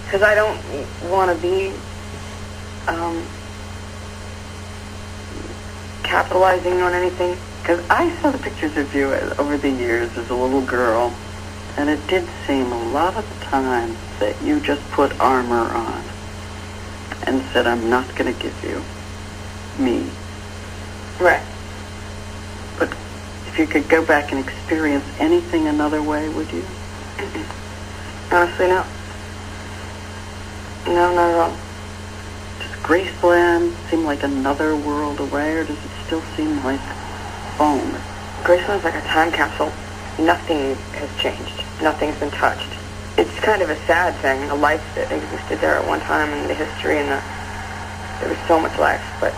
because I don't want to be capitalizing on anything. Because I saw the pictures of you over the years as a little girl, and it did seem a lot of the time that you just put armor on and said, I'm not going to give you me. Right. But if you could go back and experience anything another way, would you? Honestly, no. No, not at all. Does Graceland seem like another world away, or does it still seem like home? Graceland's like a time capsule. Nothing has changed. Nothing's been touched. It's kind of a sad thing, a life that existed there at one time in the history, and there was so much life. But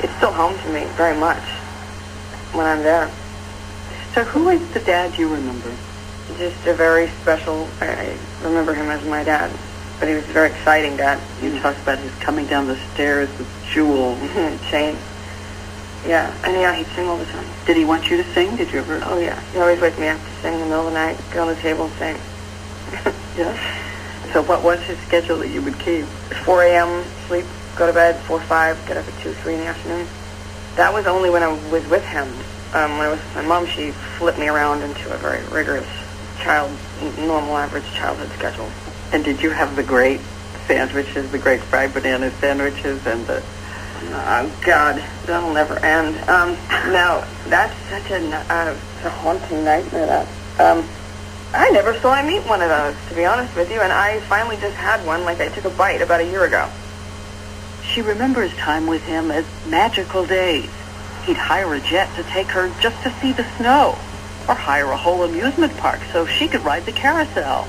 it's still home to me very much when I'm there. So who is the dad you remember? Just a very special, I remember him as my dad, but he was a very exciting dad. You talked about his coming down the stairs with jewels. Chain. Yeah, and yeah, he'd sing all the time. Did he want you to sing? Did you ever? Oh, yeah. He'd always wake me up to sing in the middle of the night, get on the table and sing. Yeah? So what was his schedule that you would keep? 4 a.m., sleep, go to bed, 4, 5, get up at 2, 3 in the afternoon. That was only when I was with him. When I was with my mom, she flipped me around into a very rigorous normal average childhood schedule. And did you have the great sandwiches, the great fried banana sandwiches, and the... Oh, God, that'll never end. No, that's such a haunting nightmare, that. I never saw him eat one of those, to be honest with you, and I finally just had one, like I took a bite about a year ago. She remembers time with him as magical days. He'd hire a jet to take her just to see the snow, or hire a whole amusement park so she could ride the carousel.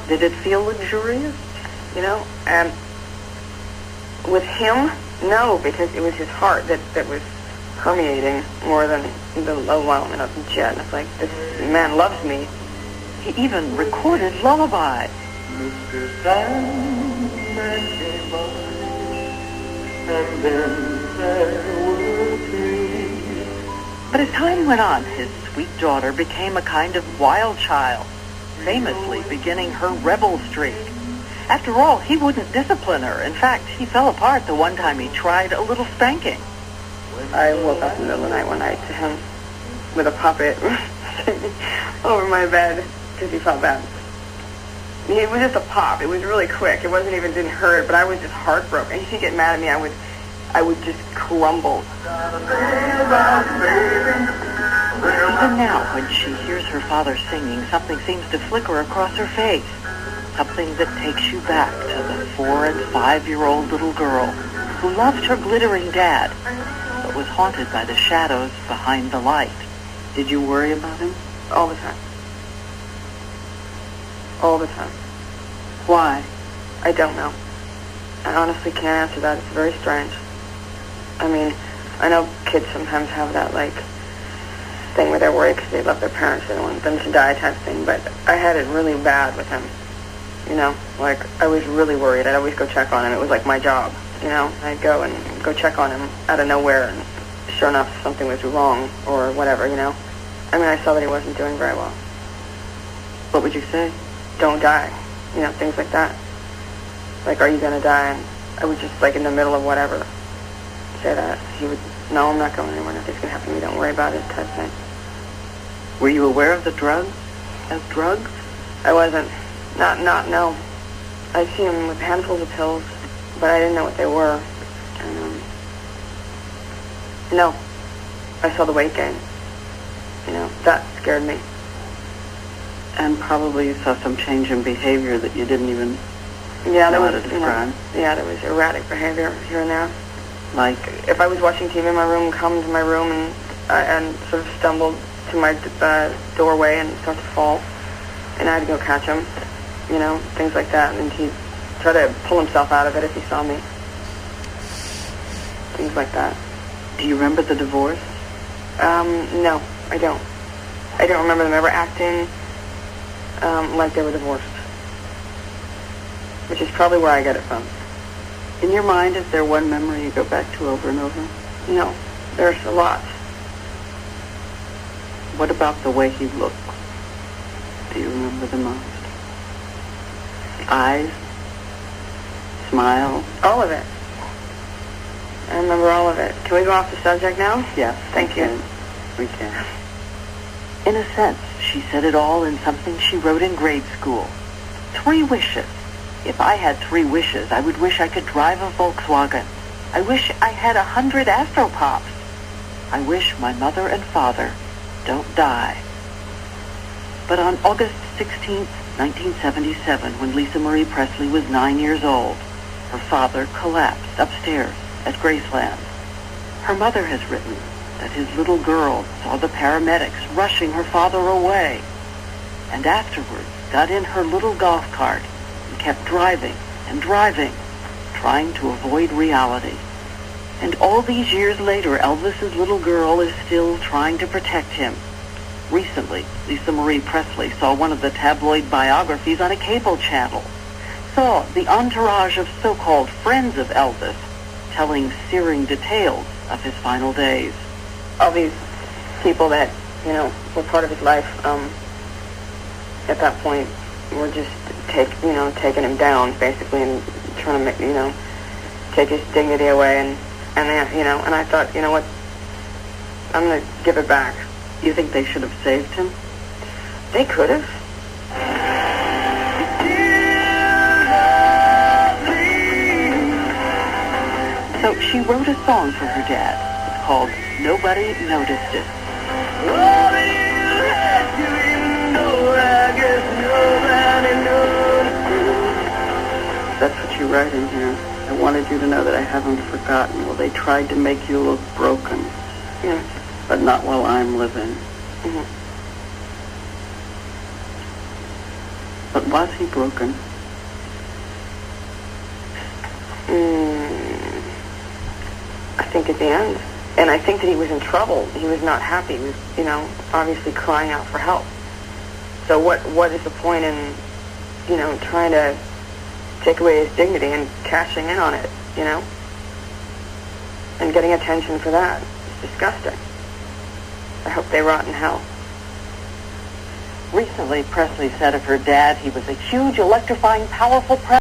Did it feel luxurious? You know, with him, no, because it was his heart that was permeating more than the low element of the jet. And it's like, this man loves me. He even recorded lullabies. Mr. Sandman came by, and then there were trees. But as time went on, his sweet daughter became a kind of wild child, famously beginning her rebel streak. After all, he wouldn't discipline her. In fact, he fell apart the one time he tried a little spanking. I woke up in the middle of the night one night to him with a puppet over my bed because he felt bad. It was just a pop. It was really quick. It didn't hurt, but I was just heartbroken. He'd get mad at me, I would just crumble. Even now, when she hears her father singing, something seems to flicker across her face. Something that takes you back to the 4 and 5-year-old little girl who loved her glittering dad, but was haunted by the shadows behind the light. Did you worry about him? All the time. All the time. Why? I don't know. I honestly can't answer that. It's very strange. I mean, I know kids sometimes have that, like, thing where they're worried because they love their parents. They don't want them to die type thing. But I had it really bad with him. You know, like, I was really worried. I'd always go check on him. It was like my job, you know. I'd go and go check on him out of nowhere, and sure enough, something was wrong or whatever, you know. I mean, I saw that he wasn't doing very well. What would you say? Don't die. You know, things like that. Like, are you going to die? And I would just, like, in the middle of whatever, say that. He would, no, I'm not going anywhere. Nothing's going to happen to me. Don't worry about it, type thing. Were you aware of the drugs as drugs? I wasn't. No. I'd seen him with handfuls of pills, but I didn't know what they were. And, no. I saw the weight gain. You know, that scared me. And probably you saw some change in behavior that you didn't even know how to describe. There was erratic behavior here and there. Like? If I was watching TV in my room, come to my room and sort of stumbled to my doorway and start to fall, and I had to go catch him, you know, things like that. And he'd try to pull himself out of it if he saw me. Things like that. Do you remember the divorce? No, I don't. I don't remember them ever acting like they were divorced, which is probably where I get it from. In your mind, is there one memory you go back to over and over? No, there's a lot. What about the way he looked? Do you remember the most? Eyes, smile. All of it. I remember all of it. Can we go off the subject now? Yes. Thank you. We can. In a sense, she said it all in something she wrote in grade school. 3 wishes. If I had 3 wishes, I would wish I could drive a Volkswagen. I wish I had 100 Astropops. I wish my mother and father don't die. But on August 16th, 1977, when Lisa Marie Presley was 9 years old, her father collapsed upstairs at Graceland. Her mother has written that his little girl saw the paramedics rushing her father away, and afterwards got in her little golf cart and kept driving and driving, trying to avoid reality. And all these years later, Elvis's little girl is still trying to protect him. Recently, Lisa Marie Presley saw one of the tabloid biographies on a cable channel, saw the entourage of so-called friends of Elvis telling searing details of his final days. All these people that, were part of his life, at that point, were just taking him down, basically, and trying to take his dignity away, and I thought, you know what, I'm going to give it back. You think they should have saved him? They could have. So she wrote a song for her dad. It's called Nobody Noticed It. That's what you write in here. I wanted you to know that I haven't forgotten. Well, they tried to make you look broken. Yeah. But not while I'm living. Mm-hmm. But was he broken? I think at the end. And I think that he was in trouble. He was not happy. He was, obviously crying out for help. So what is the point in, trying to take away his dignity and cashing in on it, and getting attention for that? It's disgusting. I hope they rot in hell. Recently, Presley said of her dad, he was a huge, electrifying, powerful presence.